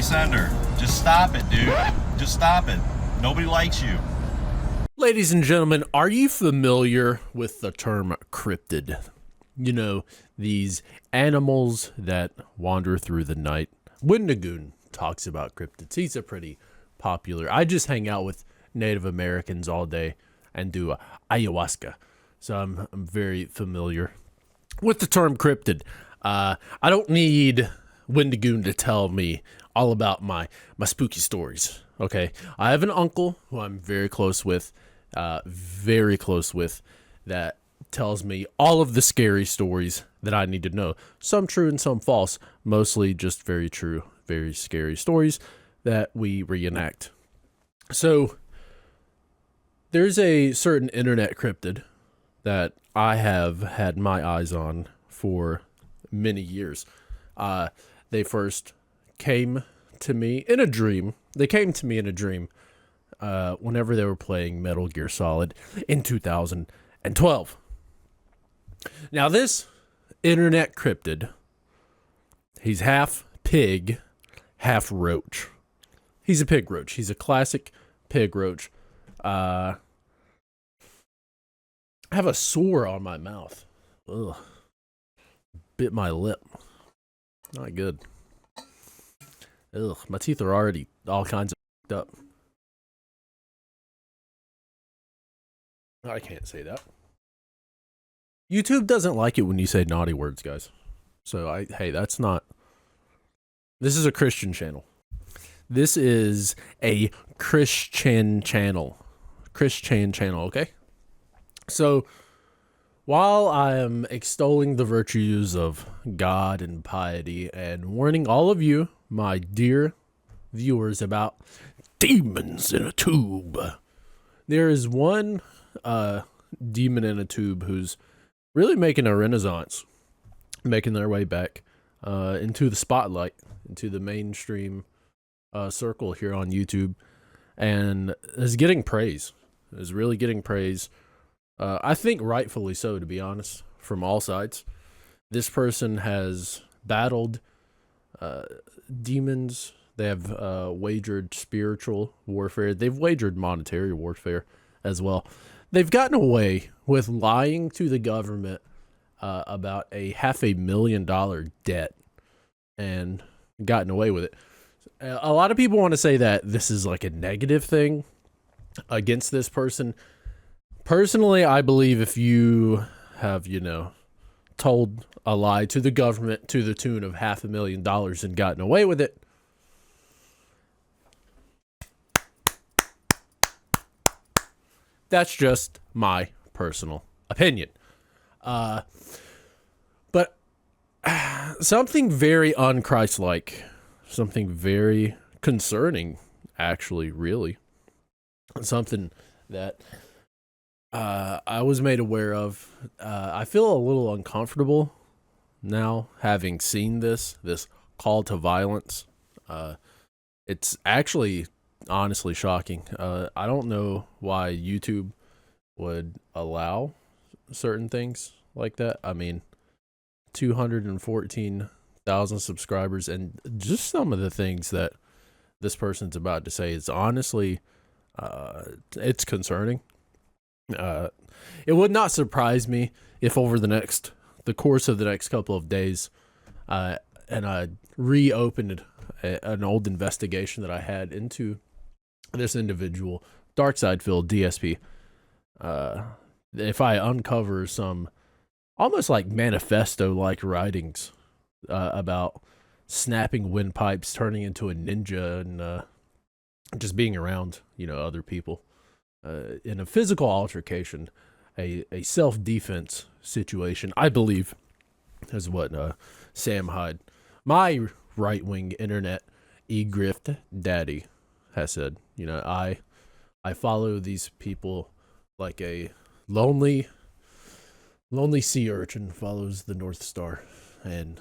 sender. Just stop it, dude. Just stop it. Nobody likes you. Ladies and gentlemen, are you familiar with the term cryptid? You know, these animals that wander through the night. Wendigoon talks about cryptids. He's a pretty popular. I just hang out with Native Americans all day and do ayahuasca. So I'm very familiar with the term cryptid. I don't need Wendigoon to tell me all about my spooky stories. Okay, I have an uncle who I'm very close with, that tells me all of the scary stories that I need to know. Some true and some false. Mostly just very true, very scary stories that we reenact. So there's a certain internet cryptid that I have had my eyes on for many years. They first came to me in a dream. Whenever they were playing Metal Gear Solid in 2012. Now this internet cryptid, he's half pig, half roach. He's a pig roach. He's a classic pig roach. I have a sore on my mouth. Ugh. Bit my lip. Not good. Ugh, my teeth are already all kinds of f***ed up. I can't say that. YouTube doesn't like it when you say naughty words, guys. So hey, that's not. This is a Christian channel. This is a Christian channel. Okay? So, while I am extolling the virtues of God and piety and warning all of you, my dear viewers, about demons in a tube, there is one demon in a tube who's really making a renaissance, making their way back into the spotlight, into the mainstream circle here on YouTube, and is getting praise. Is really getting praise. I think rightfully so, to be honest, from all sides. This person has battled demons. They have wagered spiritual warfare. They've wagered monetary warfare as well. They've gotten away with lying to the government about a $500,000 debt and gotten away with it. A lot of people want to say that this is like a negative thing against this person. Personally, I believe if you have, told a lie to the government to the tune of $500,000 and gotten away with it, that's just my personal opinion. But something very unchristlike, something very concerning, actually, really, something that I was made aware of. I feel a little uncomfortable now having seen this call to violence. It's actually honestly shocking. I don't know why YouTube would allow certain things like that. I mean, 214,000 subscribers, and just some of the things that this person's about to say is honestly, it's concerning. It would not surprise me if over the course of the next couple of days, and I reopened an old investigation that I had into this individual, DarkSydePhil, DSP. If I uncover some almost like manifesto-like writings about snapping windpipes, turning into a ninja, and just being around, other people in a physical altercation, a self-defense situation, I believe, is what Sam Hyde, my right-wing internet e-grift daddy, has said. I follow these people like a lonely sea urchin follows the North Star. And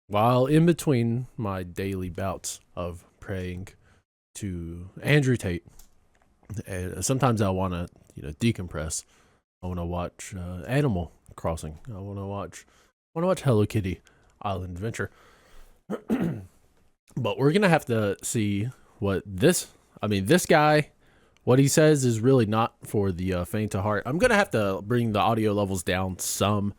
while in between my daily bouts of praying to Andrew Tate, and sometimes I want to, decompress. I want to watch Animal Crossing. I want to watch Hello Kitty Island Adventure. But But we're gonna have to see what this. I mean, this guy, what he says is really not for the faint of heart. I'm gonna have to bring the audio levels down some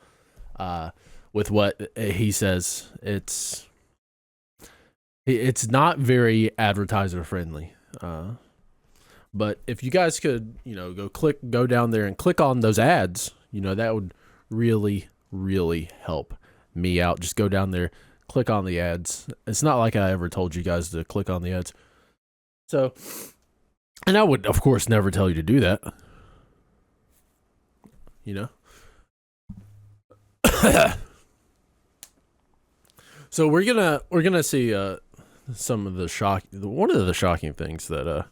with what he says. It's not very advertiser friendly. But if you guys could, go down there and click on those ads, that would really, really help me out. Just go down there, click on the ads. It's not like I ever told you guys to click on the ads. So, and I would, of course, never tell you to do that. So we're gonna see some of the one of the shocking things that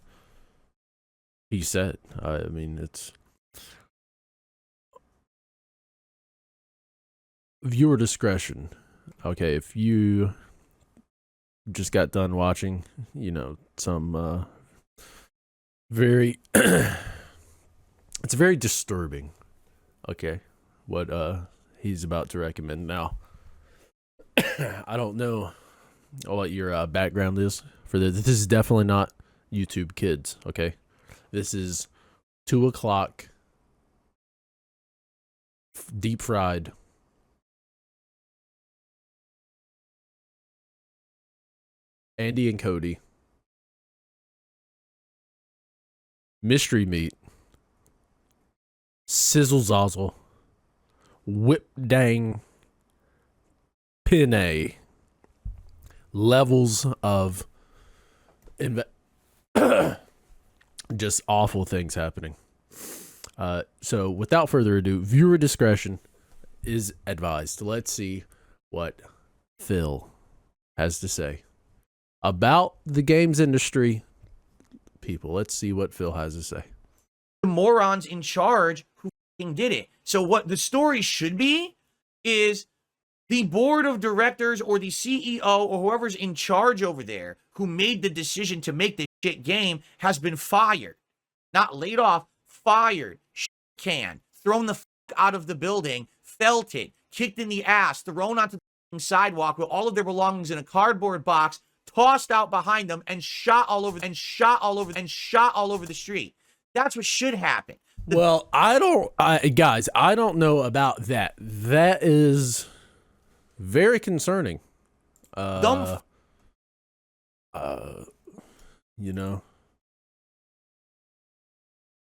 he said. I mean, it's viewer discretion. Okay, if you just got done watching, some very it's very disturbing. Okay, what he's about to recommend now. I don't know what your background is for this. This is definitely not YouTube Kids. Okay, this is 2 o'clock deep fried Andy and Cody mystery meat sizzle zazzle whip dang penne levels of just awful things happening. So without further ado, viewer discretion is advised. Let's see what Phil has to say about the games industry. People, let's see what Phil has to say. The morons in charge who fucking did it. So what the story should be is the board of directors or the CEO or whoever's in charge over there who made the decision to make this shit game has been fired. Not laid off, fired. Can. Thrown the fuck out of the building, felted, kicked in the ass, thrown onto the sidewalk with all of their belongings in a cardboard box, tossed out behind them, and shot all over the street. That's what should happen. Well, guys, I don't know about that. That is very concerning. Dumb.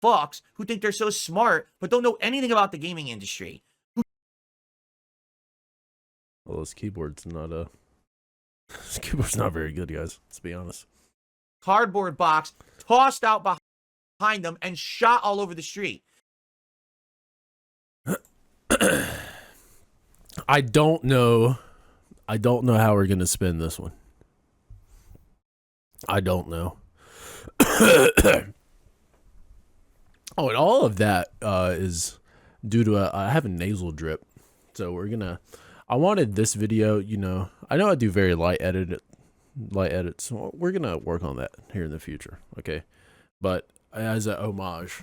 Fucks who think they're so smart but don't know anything about the gaming industry. Well, this keyboard's not very good, guys. Let's be honest. Cardboard box tossed out behind them and shot all over the street. I don't know how we're gonna spin this one. I don't know. Oh, and all of that is due to I have a nasal drip. So I wanted this video, I know I do very light edits. So we're gonna work on that here in the future, okay? But as an homage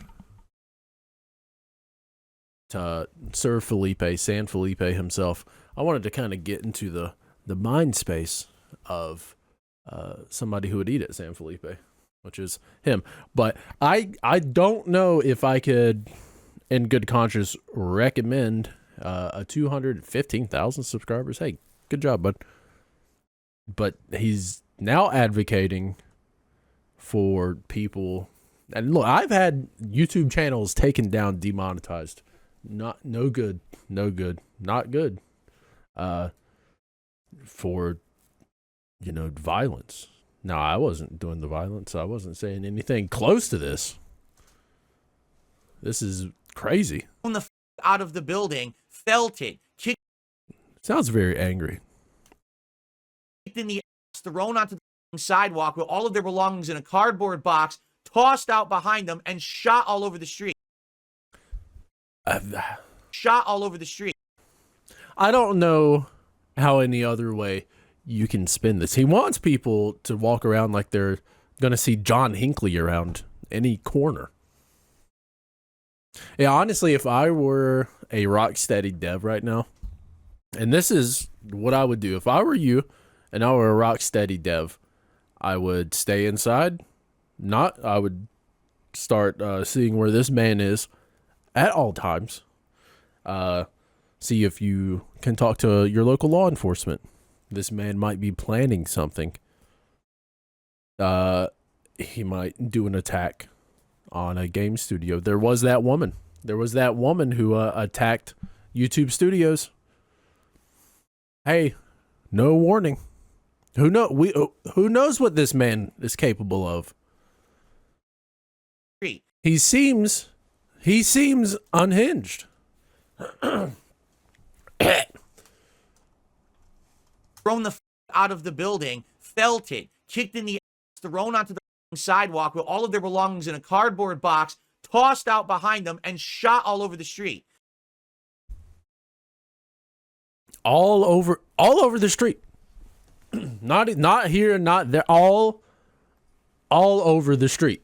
to Sir Felipe, San Felipe himself, I wanted to kind of get into the mind space of somebody who would eat at San Felipe, which is him. But I don't know if I could, in good conscience, recommend a 215,000 subscribers. Hey, good job, bud. But he's now advocating for people. And look, I've had YouTube channels taken down, demonetized. No good. Not good. For, violence. No, I wasn't doing the violence. I wasn't saying anything close to this. This is crazy. Thrown the out of the building, felted, kicked. Sounds very angry. In the ass, thrown onto the sidewalk with all of their belongings in a cardboard box, tossed out behind them, and shot all over the street. Shot all over the street. I don't know how any other way you can spin this. He wants people to walk around like they're going to see John Hinckley around any corner. Yeah, honestly, if I were a Rocksteady dev right now, and this is what I would do. If I were you and I were a Rocksteady dev, I would stay inside. I would start seeing where this man is at all times. See if you can talk to your local law enforcement. This man might be planning something. He might do an attack on a game studio. There was that woman. Who attacked YouTube studios. Hey, no warning. Who knows what this man is capable of? He seems unhinged. Thrown the out of the building, felt it, kicked in the ass, thrown onto the sidewalk with all of their belongings in a cardboard box, tossed out behind them, and shot all over the street. All over the street. Not here, not there. All over the street.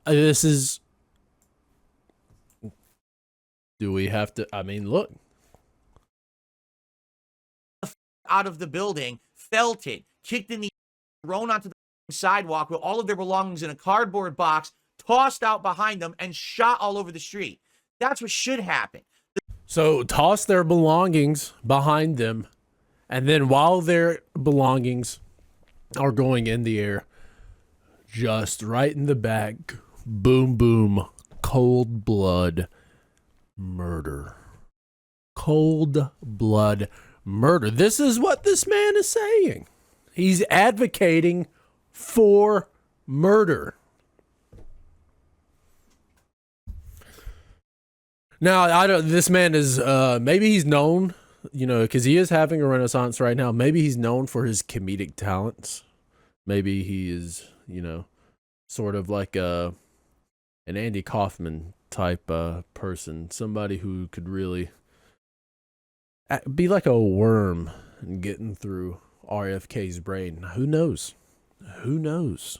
This is. Do we have to? I mean, look. Out of the building, felt it, kicked in the ass, thrown onto the sidewalk with all of their belongings in a cardboard box, tossed out behind them, and shot all over the street. That's what should happen. So toss their belongings behind them, and then while their belongings are going in the air, just right in the back, boom, boom, cold blood murder. Cold blood murder. This is what this man is saying. He's advocating for murder. Now, I don't. This man is maybe he's known, because he is having a renaissance right now. Maybe he's known for his comedic talents. Maybe he is, sort of like an Andy Kaufman type person, somebody who could really be like a worm getting through RFK's brain. Who knows? Who knows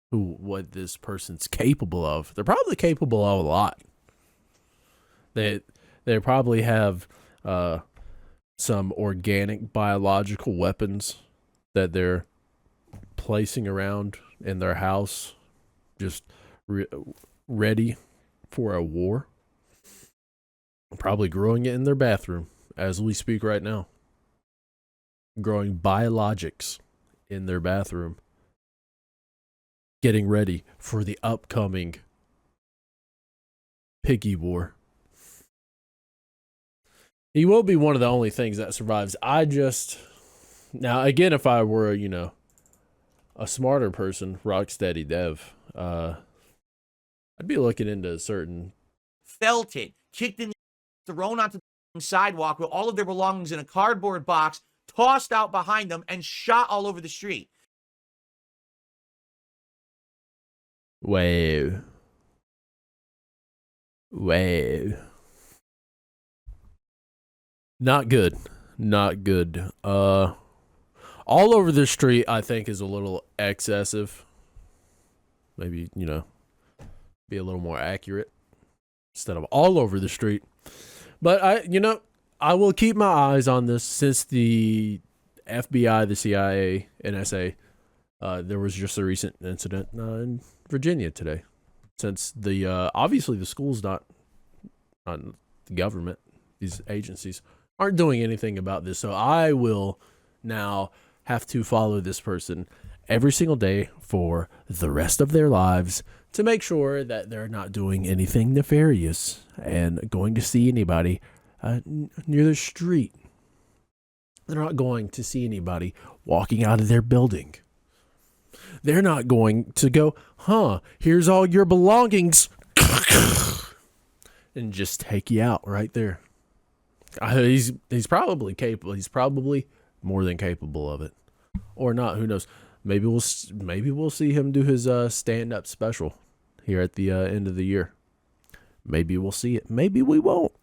what this person's capable of? They're probably capable of a lot. They probably have some organic biological weapons that they're placing around in their house, just ready for a war. Probably growing it in their bathroom as we speak right now. Growing biologics in their bathroom. Getting ready for the upcoming piggy war. He will be one of the only things that survives. Now again, if I were, a smarter person, Rocksteady Dev, I'd be looking into certain. Felt it, kicked in the ass, thrown onto the sidewalk with all of their belongings in a cardboard box, tossed out behind them, and shot all over the street. Wow. Not good. All over the street, I think, is a little excessive. Maybe, be a little more accurate instead of all over the street. But I will keep my eyes on this since the FBI, the CIA, NSA, there was just a recent incident in Virginia today. Since obviously the school's not the government, these agencies aren't doing anything about this. So I will now have to follow this person every single day for the rest of their lives to make sure that they're not doing anything nefarious and going to see anybody near the street. They're not going to see anybody walking out of their building. They're not going to go, here's all your belongings, and just take you out right there. He's probably capable. He's probably more than capable of it, or not. Who knows? Maybe we'll see him do his stand-up special here at the end of the year. Maybe we'll see it. Maybe we won't.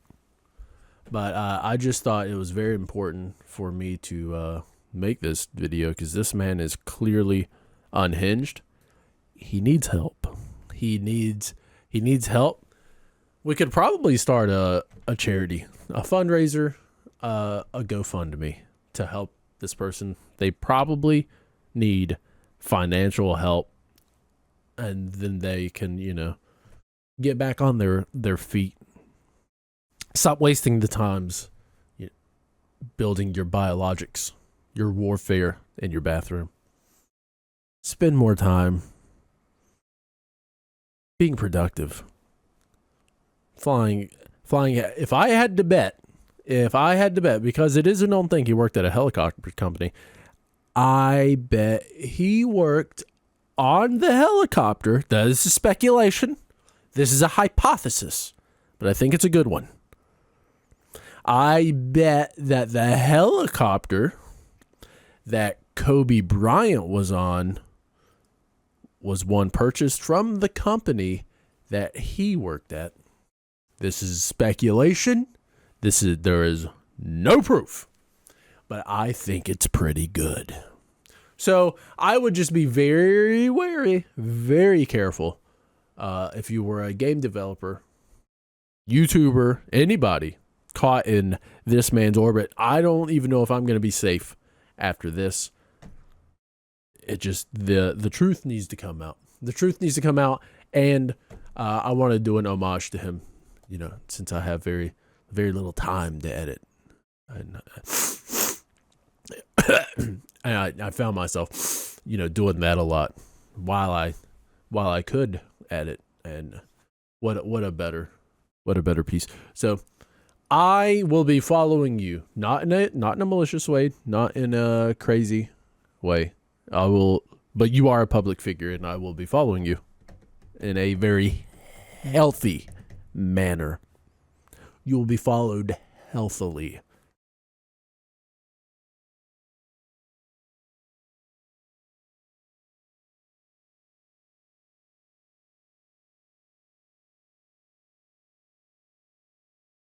But I just thought it was very important for me to make this video because this man is clearly unhinged. He needs help. He needs help. We could probably start a charity, a fundraiser, a GoFundMe to help this person. They probably need financial help, and then they can, get back on their feet. Stop wasting the times building your biologics, your warfare in your bathroom. Spend more time being productive. Flying. If I had to bet, because it is a known thing, he worked at a helicopter company. I bet he worked on the helicopter. That is a speculation. This is a hypothesis, but I think it's a good one. I bet that the helicopter that Kobe Bryant was on was one purchased from the company that he worked at. This is speculation. There is no proof, but I think it's pretty good. So I would just be very wary, very careful. If you were a game developer, YouTuber, anybody caught in this man's orbit, I don't even know if I'm going to be safe after this. It just, the truth needs to come out. The truth needs to come out, and I want to do an homage to him, since I have very, very little time to edit. And, and I found myself, doing that a lot while I could edit, and what a better piece. So I will be following you, not in a malicious way, not in a crazy way. But you are a public figure, and I will be following you in a very healthy manner. You will be followed healthily.